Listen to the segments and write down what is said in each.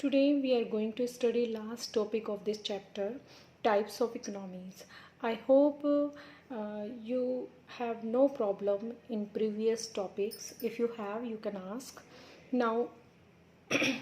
Today we are going to study last topic of this chapter, types of economies. I hope you have no problem in previous topics. If you have, you can ask. Now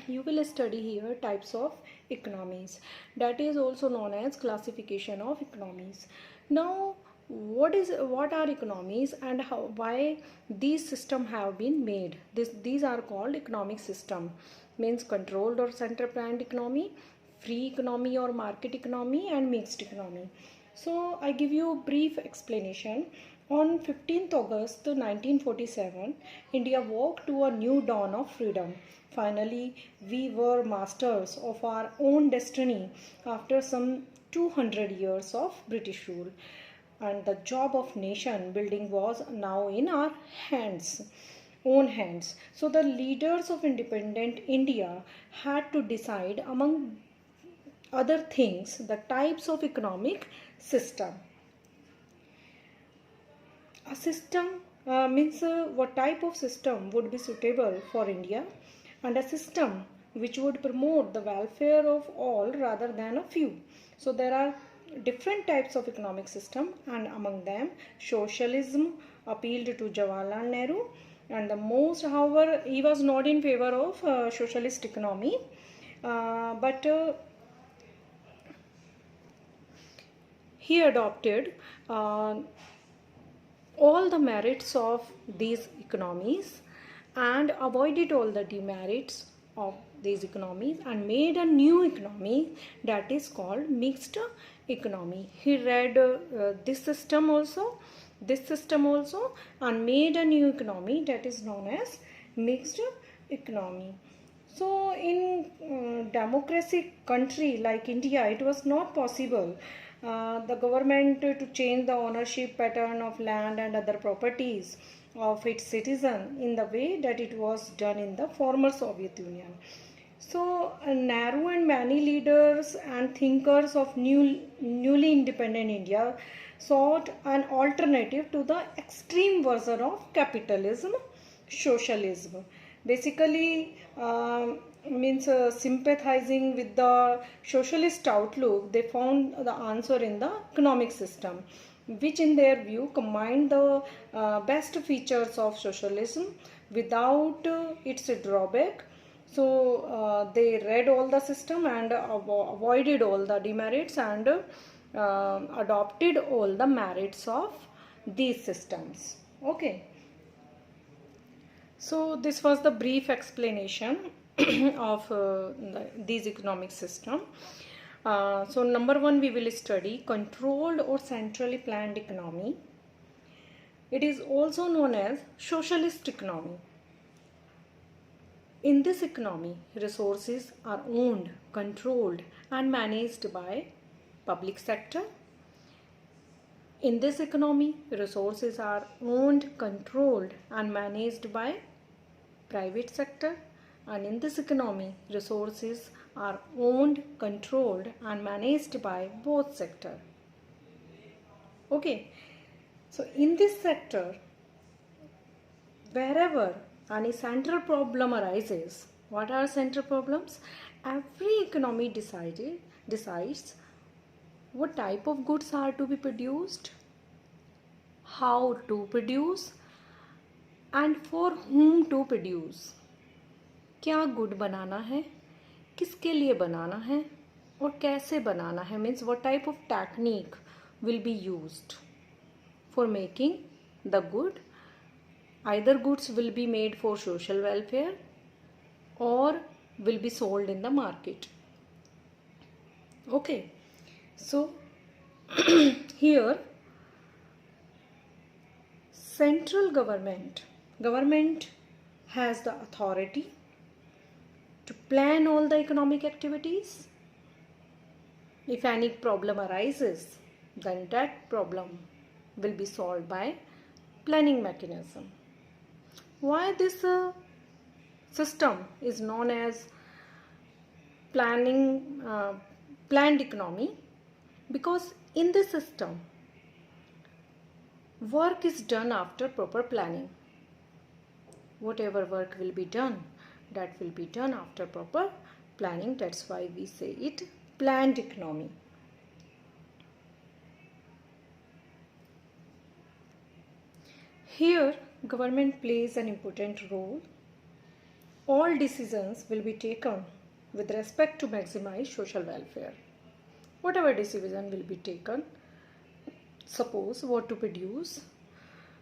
you will study here types of economies, that is also known as classification of economies. Now what are economies and why these system have been made? These are called economic system, means controlled or center planned economy, free economy or market economy, and mixed economy. So I give you a brief explanation. On 15th August 1947, India woke to a new dawn of freedom. Finally, we were masters of our own destiny after some 200 years of British rule. And the job of nation building was now in our own hands. So the leaders of independent India had to decide, among other things, the types of economic system. A system means what type of system would be suitable for India, and a system which would promote the welfare of all rather than a few. So there are different types of economic system, and among them socialism appealed to Jawaharlal Nehru, and the most, however, he was not in favor of socialist economy, but he adopted all the merits of these economies and avoided all the demerits of these economies and made a new economy that is called mixed economy. He read this system also and made a new economy that is known as mixed economy. So in democracy country like India, it was not possible the government to change the ownership pattern of land and other properties of its citizen in the way that it was done in the former Soviet Union. So Nehru and many leaders and thinkers of newly independent India sought an alternative to the extreme version of capitalism, socialism. Basically means sympathizing with the socialist outlook, they found the answer in the economic system, which in their view combined the best features of socialism without its drawback. So they read all the system and avoided all the demerits and adopted all the merits of these systems. Okay. So this was the brief explanation of these economic system. So number one, we will study controlled or centrally planned economy. It is also known as socialist economy. In this economy, resources are owned, controlled, and managed by public sector. In this economy, resources are owned, controlled, and managed by private sector. And in this economy, resources are owned, controlled, and managed by both sector. Okay, so in this sector, wherever any central problem arises, what are central problems? Every economy decides what type of goods are to be produced, how to produce, and for whom to produce. क्या good बनाना है, किसके लिए बनाना है, और कैसे बनाना है, means what type of technique will be used for making the good. Either goods will be made for social welfare or will be sold in the market. Okay, so here central government has the authority to plan all the economic activities. If any problem arises, then that problem will be solved by planning mechanism. Why this system is known as planned economy? Because in this system, work is done after proper planning. Whatever work will be done, that will be done after proper planning. That's why we say it planned economy. Here, government plays an important role. All decisions will be taken with respect to maximize social welfare. Whatever decision will be taken, suppose what to produce.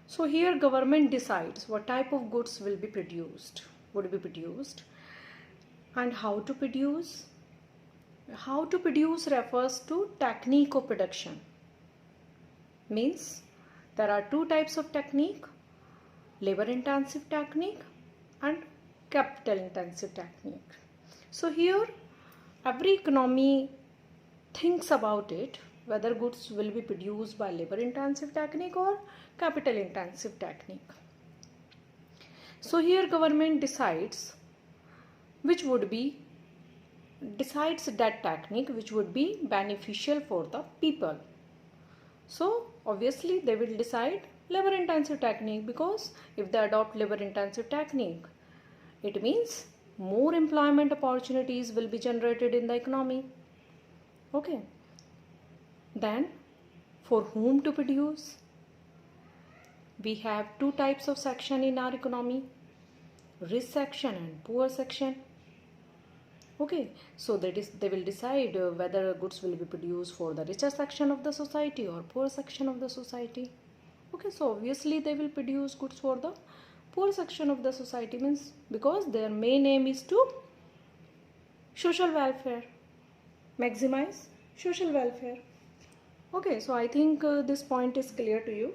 So here government decides what type of goods will be produced, and how to produce. How to produce refers to technique of production. Means there are two types of technique, labor intensive technique and capital intensive technique. So here every economy thinks about it, whether goods will be produced by labor intensive technique or capital intensive technique. So here government decides that technique which would be beneficial for the people. So obviously they will decide labor intensive technique, because if they adopt labor intensive technique, it means more employment opportunities will be generated in the economy. Okay. Then for whom to produce? We have two types of section in our economy, rich section and poor section. Okay, so they will decide whether goods will be produced for the richer section of the society or poor section of the society. Okay, so obviously they will produce goods for the poor section of the society, means because their main aim is to social welfare, maximize social welfare. Okay, so I think this point is clear to you.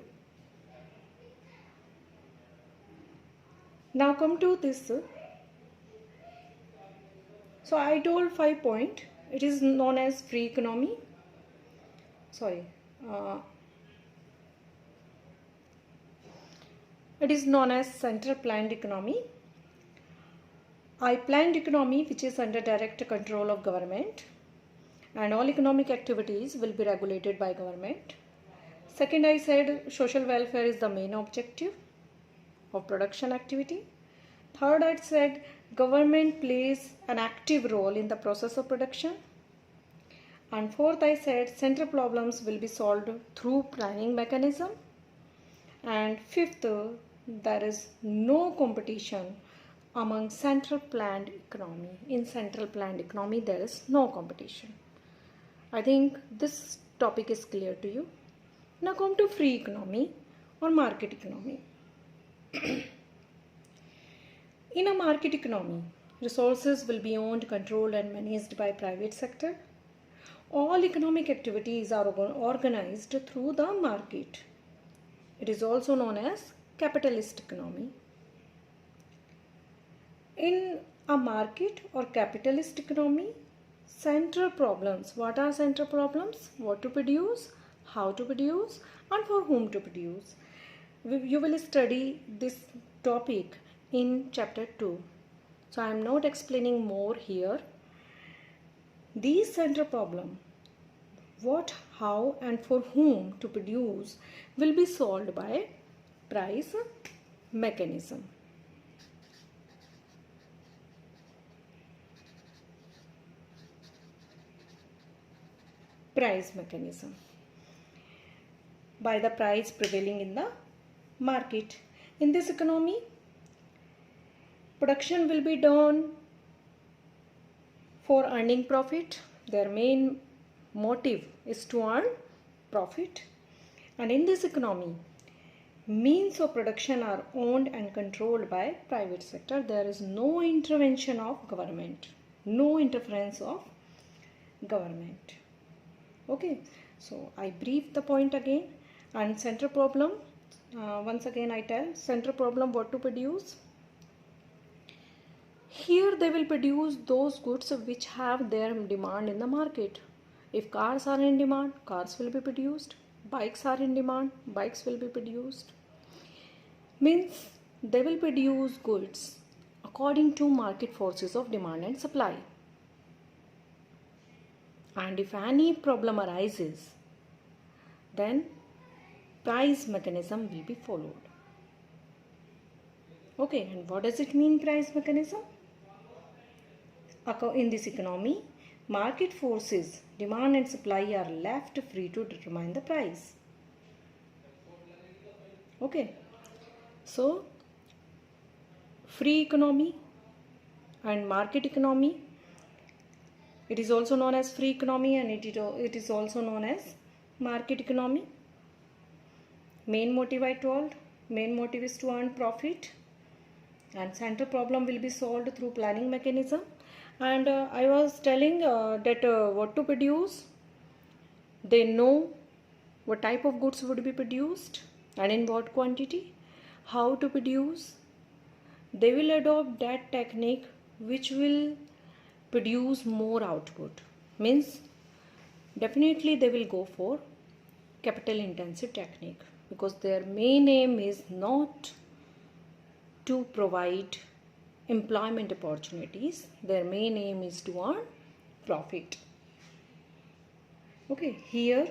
Now come to this. So I told 5 points. It is known as free economy. It is known as central planned economy. Planned economy, which is under direct control of government, and all economic activities will be regulated by government. Second, I said social welfare is the main objective of production activity. Third, I said government plays an active role in the process of production. And fourth, I said central problems will be solved through planning mechanism. And fifth, there is no competition among central planned economy. In central planned economy, there is no competition. I think this topic is clear to you. Now come to free economy or market economy. In a market economy, resources will be owned, controlled and managed by private sector. All economic activities are organized through the market. It is also known as capitalist economy. In a market or capitalist economy, central problems. What are central problems? What to produce, how to produce, and for whom to produce. You will study this topic in chapter 2. So I am not explaining more here. These central problems, what, how and for whom to produce, will be solved by price mechanism. Price mechanism. By the price prevailing in the market. In this economy, production will be done for earning profit. Their main motive is to earn profit. And in this economy, means of production are owned and controlled by private sector. There is no intervention of government, no interference of government. Okay, so I brief the point again. And central problem, once again I tell, central problem what to produce. Here they will produce those goods which have their demand in the market. If cars are in demand, cars will be produced. Bikes are in demand, bikes will be produced. Means they will produce goods according to market forces of demand and supply. And if any problem arises, then price mechanism will be followed. Okay, and what does it mean, price mechanism? in this economy, market forces, demand and supply are left free to determine the price. Okay, so free economy and market economy, it is also known as free economy, and it is also known as market economy. Main motive I told, main motive is to earn profit, and central problem will be solved through planning mechanism. And I was telling that what to produce, they know what type of goods would be produced and in what quantity, how to produce. They will adopt that technique which will produce more output. Means definitely they will go for capital intensive technique, because their main aim is not to provide employment opportunities. Their main aim is to earn profit. Okay, here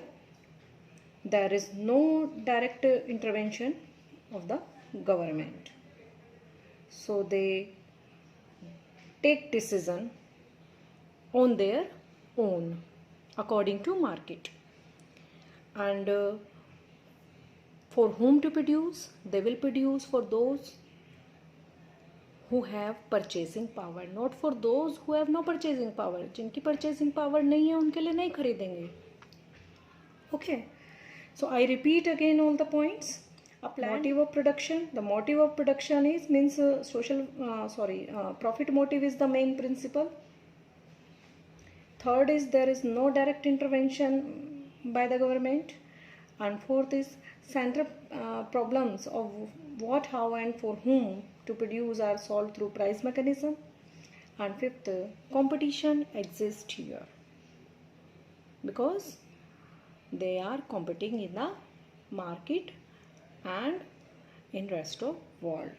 there is no direct intervention of the government, so they take decision on their own according to market. And for whom to produce, they will produce for those who have purchasing power, not for those who have no purchasing power. जिनकी purchasing power नहीं है उनके लिए नहीं खरीदेंगे. Okay, so I repeat again all the points. Motive of production. The motive of production is means profit motive is the main principle. Third is there is no direct intervention by the government. And fourth is central problems of what, how and for whom to produce are solved through price mechanism. And fifth, competition exists here because they are competing in the market and in rest of world.